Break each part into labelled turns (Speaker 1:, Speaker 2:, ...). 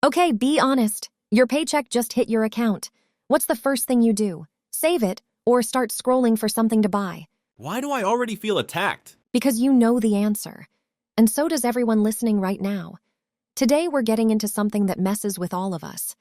Speaker 1: Okay, be honest. Your paycheck just hit your account. What's the first thing you do? Save it or start scrolling for something to buy?
Speaker 2: Why do I already feel attacked?
Speaker 1: Because you know the answer. And so does everyone listening right now. Today we're getting into something that messes with all of us.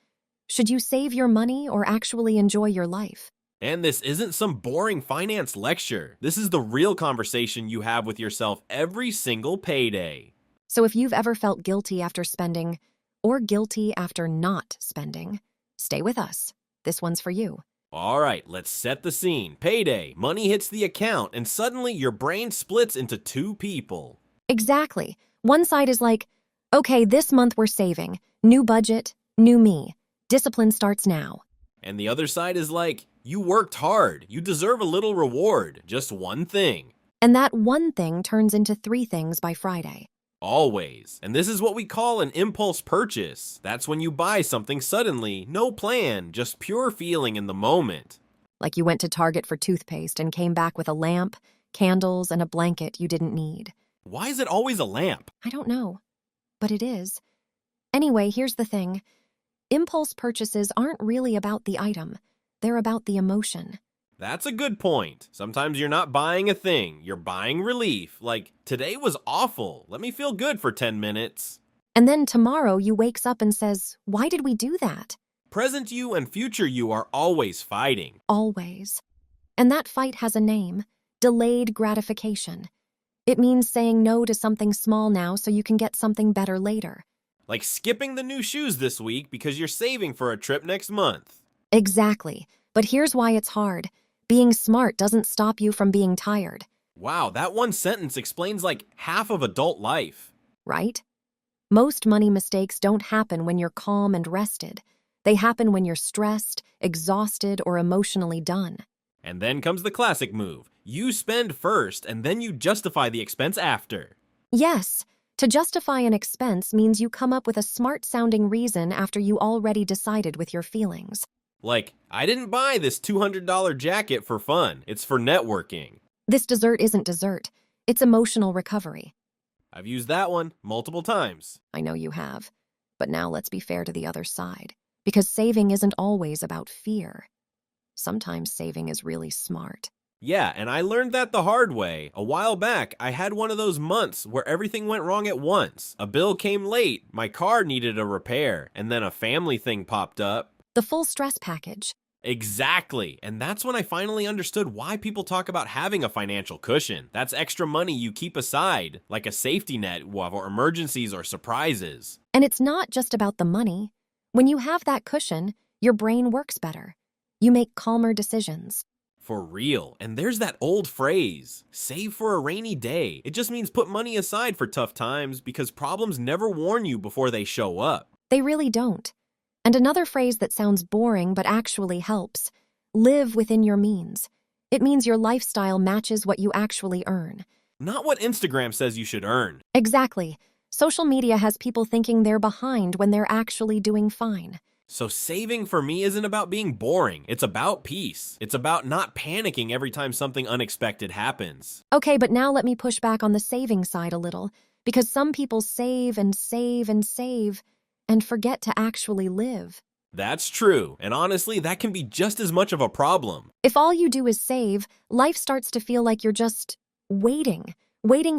Speaker 1: Should you save your money or actually enjoy your life?
Speaker 2: And this isn't some boring finance lecture. This is the real conversation you have with yourself every single payday.
Speaker 1: So if you've ever felt guilty after spending or guilty after not spending, stay with us. This one's for you.
Speaker 2: All right, let's set the scene. Payday, money hits the account, and suddenly your brain splits into two people.
Speaker 1: Exactly. One side is like, okay, this month we're saving. New budget, new me. Discipline starts now.
Speaker 2: And the other side is like, you worked hard. You deserve a little reward. Just one thing.
Speaker 1: And that one thing turns into three things by Friday.
Speaker 2: Always. And this is what we call an impulse purchase. That's when you buy something suddenly, no plan, just pure feeling in the moment.
Speaker 1: Like you went to Target for toothpaste and came back with a lamp, candles, and a blanket you didn't need.
Speaker 2: Why is it always a lamp?
Speaker 1: I don't know, but it is. Anyway, here's the thing. Impulse purchases aren't really about the item. They're about the emotion.
Speaker 2: That's a good point. Sometimes you're not buying a thing, you're buying relief. Like, today was awful. Let me feel good for 10 minutes.
Speaker 1: And then tomorrow you wakes up and says, why did we do that?
Speaker 2: Present you and future you are always fighting.
Speaker 1: Always. And that fight has a name, delayed gratification. It means saying no to something small now so you can get something better later.
Speaker 2: Like skipping the new shoes this week because you're saving for a trip next month.
Speaker 1: Exactly. But here's why it's hard. Being smart doesn't stop you from being tired.
Speaker 2: Wow, that one sentence explains like half of adult life.
Speaker 1: Right? Most money mistakes don't happen when you're calm and rested. They happen when you're stressed, exhausted, or emotionally done.
Speaker 2: And then comes the classic move. You spend first, and then you justify the expense after.
Speaker 1: Yes, to justify an expense means you come up with a smart-sounding reason after you already decided with your feelings.
Speaker 2: Like, I didn't buy this $200 jacket for fun. It's for networking.
Speaker 1: This dessert isn't dessert. It's emotional recovery.
Speaker 2: I've used that one multiple times.
Speaker 1: I know you have. But now let's be fair to the other side. Because saving isn't always about fear. Sometimes saving is really smart.
Speaker 2: Yeah, and I learned that the hard way. A while back, I had one of those months where everything went wrong at once. A bill came late, my car needed a repair, and then a family thing popped up.
Speaker 1: The full stress package.
Speaker 2: Exactly. And that's when I finally understood why people talk about having a financial cushion. That's extra money you keep aside, like a safety net for emergencies or surprises.
Speaker 1: And it's not just about the money. When you have that cushion, your brain works better. You make calmer decisions.
Speaker 2: For real. And there's that old phrase, save for a rainy day. It just means put money aside for tough times because problems never warn you before they show up.
Speaker 1: They really don't. And another phrase that sounds boring but actually helps, live within your means. It means your lifestyle matches what you actually earn.
Speaker 2: Not what Instagram says you should earn.
Speaker 1: Exactly. Social media has people thinking they're behind when they're actually doing fine.
Speaker 2: So saving for me isn't about being boring. It's about peace. It's about not panicking every time something unexpected happens.
Speaker 1: Okay, but now let me push back on the saving side a little, because some people save and save and save and forget to actually live.
Speaker 2: That's true, and honestly, that can be just as much of a problem.
Speaker 1: If all you do is save, life starts to feel like you're just waiting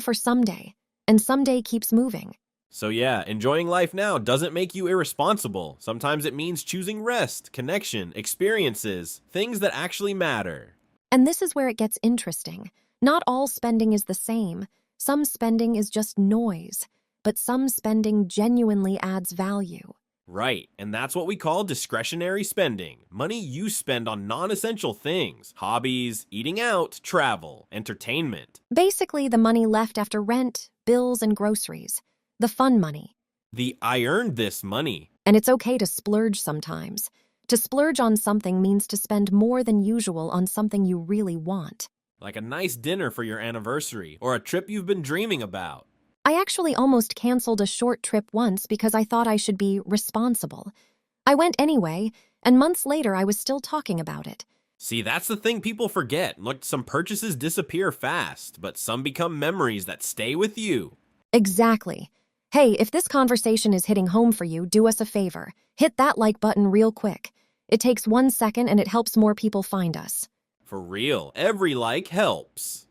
Speaker 1: for someday, and someday keeps moving.
Speaker 2: So yeah, enjoying life now doesn't make you irresponsible. Sometimes it means choosing rest, connection, experiences, things that actually matter.
Speaker 1: And this is where it gets interesting. Not all spending is the same. Some spending is just noise, but some spending genuinely adds value.
Speaker 2: Right, and that's what we call discretionary spending. Money you spend on non-essential things, hobbies, eating out, travel, entertainment.
Speaker 1: Basically, the money left after rent, bills, and groceries. The fun money.
Speaker 2: The I earned this money.
Speaker 1: And it's okay to splurge sometimes. To splurge on something means to spend more than usual on something you really want.
Speaker 2: Like a nice dinner for your anniversary, or a trip you've been dreaming about.
Speaker 1: I actually almost canceled a short trip once because I thought I should be responsible. I went anyway, and months later I was still talking about it.
Speaker 2: See, that's the thing people forget. Look, some purchases disappear fast, but some become memories that stay with you.
Speaker 1: Exactly. Hey, if this conversation is hitting home for you, do us a favor. Hit that like button real quick. It takes 1 second and it helps more people find us.
Speaker 2: For real, every like helps.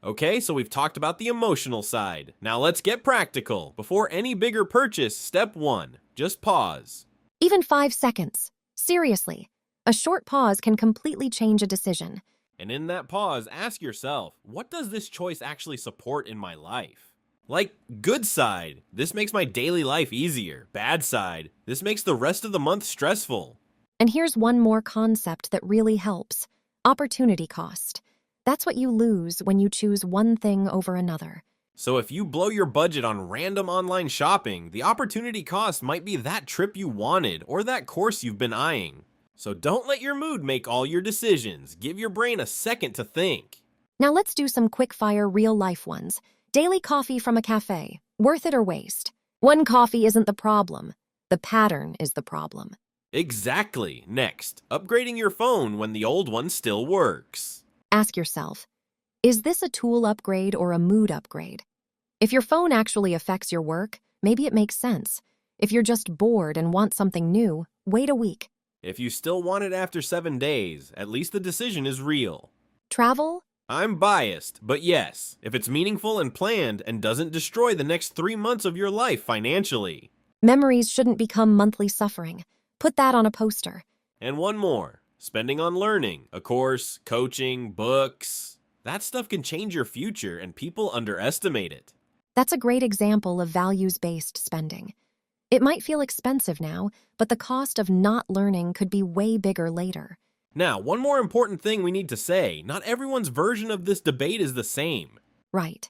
Speaker 2: Okay, so we've talked about the emotional side. Now let's get practical. Before any bigger purchase, step 1, just pause.
Speaker 1: Even 5 seconds. Seriously, a short pause can completely change a decision.
Speaker 2: And in that pause, ask yourself, what does this choice actually support in my life? Like, good side, this makes my daily life easier. Bad side, this makes the rest of the month stressful.
Speaker 1: And here's one more concept that really helps. Opportunity cost. That's what you lose when you choose one thing over another.
Speaker 2: So if you blow your budget on random online shopping, the opportunity cost might be that trip you wanted or that course you've been eyeing. So don't let your mood make all your decisions. Give your brain a second to think.
Speaker 1: Now let's do some quick-fire real-life ones. Daily coffee from a cafe. Worth it or waste? One coffee isn't the problem. The pattern is the problem.
Speaker 2: Exactly. Next, upgrading your phone when the old one still works.
Speaker 1: Ask yourself, is this a tool upgrade or a mood upgrade? If your phone actually affects your work, maybe it makes sense. If you're just bored and want something new, wait a week.
Speaker 2: If you still want it after 7 days, at least the decision is real.
Speaker 1: Travel?
Speaker 2: I'm biased, but yes, if it's meaningful and planned and doesn't destroy the next 3 months of your life financially.
Speaker 1: Memories shouldn't become monthly suffering. Put that on a poster.
Speaker 2: And one more, spending on learning, a course, coaching, books. That stuff can change your future and people underestimate it.
Speaker 1: That's a great example of values-based spending. It might feel expensive now, but the cost of not learning could be way bigger later.
Speaker 2: Now, one more important thing we need to say, not everyone's version of this debate is the same.
Speaker 1: Right.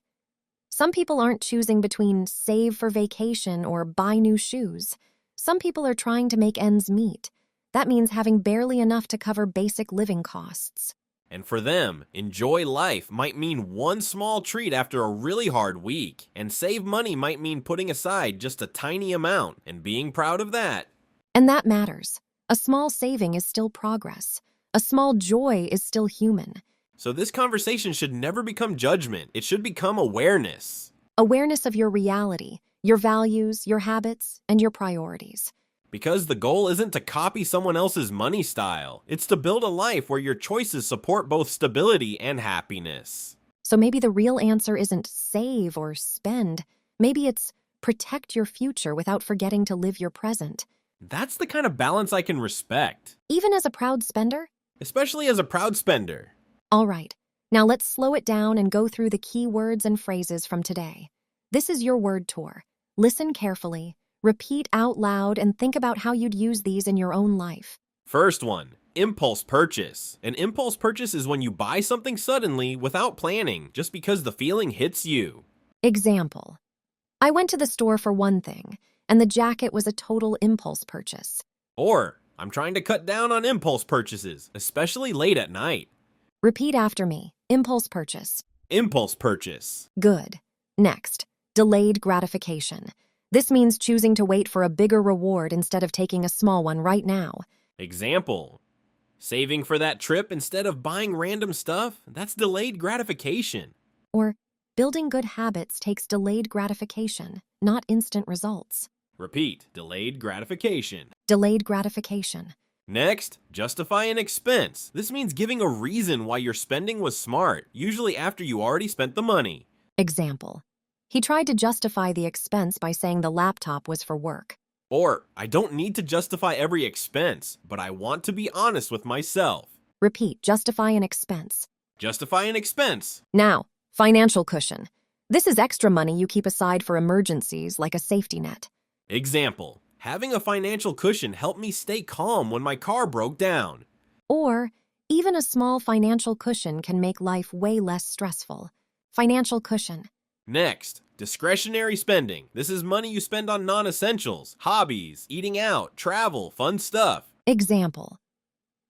Speaker 1: Some people aren't choosing between save for vacation or buy new shoes. Some people are trying to make ends meet. That means having barely enough to cover basic living costs.
Speaker 2: And for them, enjoy life might mean one small treat after a really hard week, and save money might mean putting aside just a tiny amount and being proud of that.
Speaker 1: And that matters. A small saving is still progress. A small joy is still human.
Speaker 2: So this conversation should never become judgment. It should become awareness.
Speaker 1: Awareness of your reality, your values, your habits, and your priorities.
Speaker 2: Because the goal isn't to copy someone else's money style. It's to build a life where your choices support both stability and happiness.
Speaker 1: So maybe the real answer isn't save or spend. Maybe it's protect your future without forgetting to live your present.
Speaker 2: That's the kind of balance I can respect.
Speaker 1: Even as a proud spender?
Speaker 2: Especially as a proud spender.
Speaker 1: All right, now let's slow it down and go through the key words and phrases from today. This is your word tour. Listen carefully, repeat out loud, and think about how you'd use these in your own life.
Speaker 2: First one, impulse purchase. An impulse purchase is when you buy something suddenly without planning, just because the feeling hits you.
Speaker 1: Example. I went to the store for one thing, and the jacket was a total impulse purchase.
Speaker 2: Or, I'm trying to cut down on impulse purchases, especially late at night.
Speaker 1: Repeat after me. Impulse purchase.
Speaker 2: Impulse purchase.
Speaker 1: Good. Next, delayed gratification. This means choosing to wait for a bigger reward instead of taking a small one right now.
Speaker 2: Example. Saving for that trip instead of buying random stuff, that's delayed gratification.
Speaker 1: Or, building good habits takes delayed gratification, not instant results.
Speaker 2: Repeat, delayed gratification.
Speaker 1: Delayed gratification.
Speaker 2: Next, justify an expense. This means giving a reason why your spending was smart, usually after you already spent the money.
Speaker 1: Example. He tried to justify the expense by saying the laptop was for work.
Speaker 2: Or, I don't need to justify every expense, but I want to be honest with myself.
Speaker 1: Repeat, justify an expense.
Speaker 2: Justify an expense.
Speaker 1: Now, financial cushion. This is extra money you keep aside for emergencies like a safety net.
Speaker 2: Example. Having a financial cushion helped me stay calm when my car broke down.
Speaker 1: Or, even a small financial cushion can make life way less stressful. Financial cushion.
Speaker 2: Next, discretionary spending. This is money you spend on non-essentials, hobbies, eating out, travel, fun stuff.
Speaker 1: Example.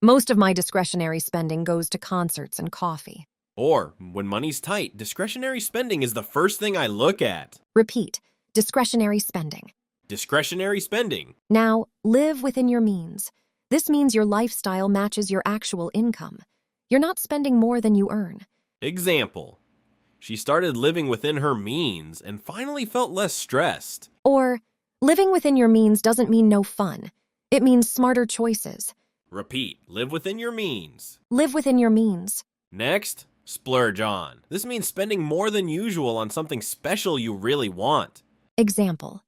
Speaker 1: Most of my discretionary spending goes to concerts and coffee.
Speaker 2: Or, when money's tight, discretionary spending is the first thing I look at.
Speaker 1: Repeat, discretionary spending.
Speaker 2: Discretionary spending.
Speaker 1: Now, live within your means. This means your lifestyle matches your actual income. You're not spending more than you earn.
Speaker 2: Example. She started living within her means and finally felt less stressed.
Speaker 1: Or, living within your means doesn't mean no fun. It means smarter choices.
Speaker 2: Repeat, live within your means.
Speaker 1: Live within your means.
Speaker 2: Next, splurge on. This means spending more than usual on something special you really want.
Speaker 1: Example.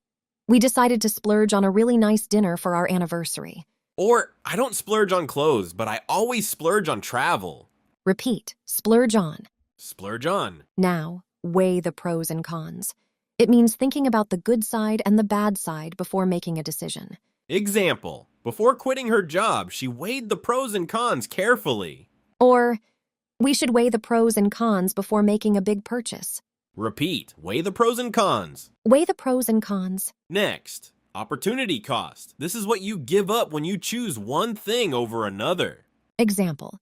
Speaker 1: We decided to splurge on a really nice dinner for our anniversary.
Speaker 2: Or, I don't splurge on clothes, but I always splurge on travel.
Speaker 1: Repeat, splurge on.
Speaker 2: Splurge on.
Speaker 1: Now, weigh the pros and cons. It means thinking about the good side and the bad side before making a decision.
Speaker 2: Example, before quitting her job, she weighed the pros and cons carefully.
Speaker 1: Or, we should weigh the pros and cons before making a big purchase.
Speaker 2: Repeat, weigh the pros and cons.
Speaker 1: Weigh the pros and cons.
Speaker 2: Next, opportunity cost. This is what you give up when you choose one thing over another.
Speaker 1: Example.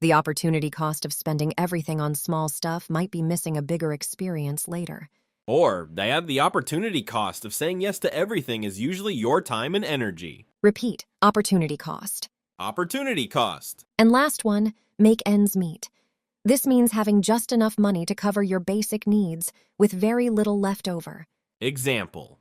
Speaker 1: The opportunity cost of spending everything on small stuff might be missing a bigger experience later.
Speaker 2: Or, they have the opportunity cost of saying yes to everything is usually your time and energy.
Speaker 1: Repeat, opportunity cost.
Speaker 2: Opportunity cost.
Speaker 1: And last one, make ends meet. This means having just enough money to cover your basic needs with very little left over.
Speaker 2: Example.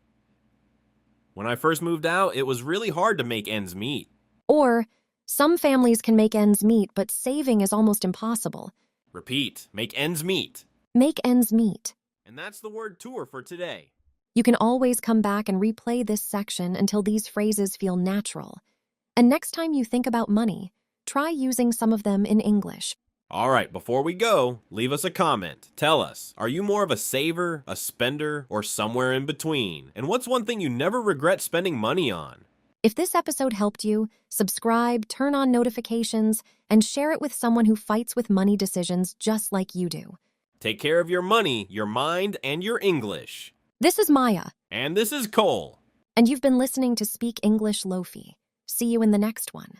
Speaker 2: When I first moved out, it was really hard to make ends meet.
Speaker 1: Or, some families can make ends meet, but saving is almost impossible.
Speaker 2: Repeat, make ends meet.
Speaker 1: Make ends meet.
Speaker 2: And that's the word tour for today.
Speaker 1: You can always come back and replay this section until these phrases feel natural. And next time you think about money, try using some of them in English.
Speaker 2: All right, before we go, leave us a comment. Tell us, are you more of a saver, a spender, or somewhere in between? And what's one thing you never regret spending money on?
Speaker 1: If this episode helped you, subscribe, turn on notifications, and share it with someone who fights with money decisions just like you do.
Speaker 2: Take care of your money, your mind, and your English.
Speaker 1: This is Maya.
Speaker 2: And this is Cole.
Speaker 1: And you've been listening to Speak English Lofi. See you in the next one.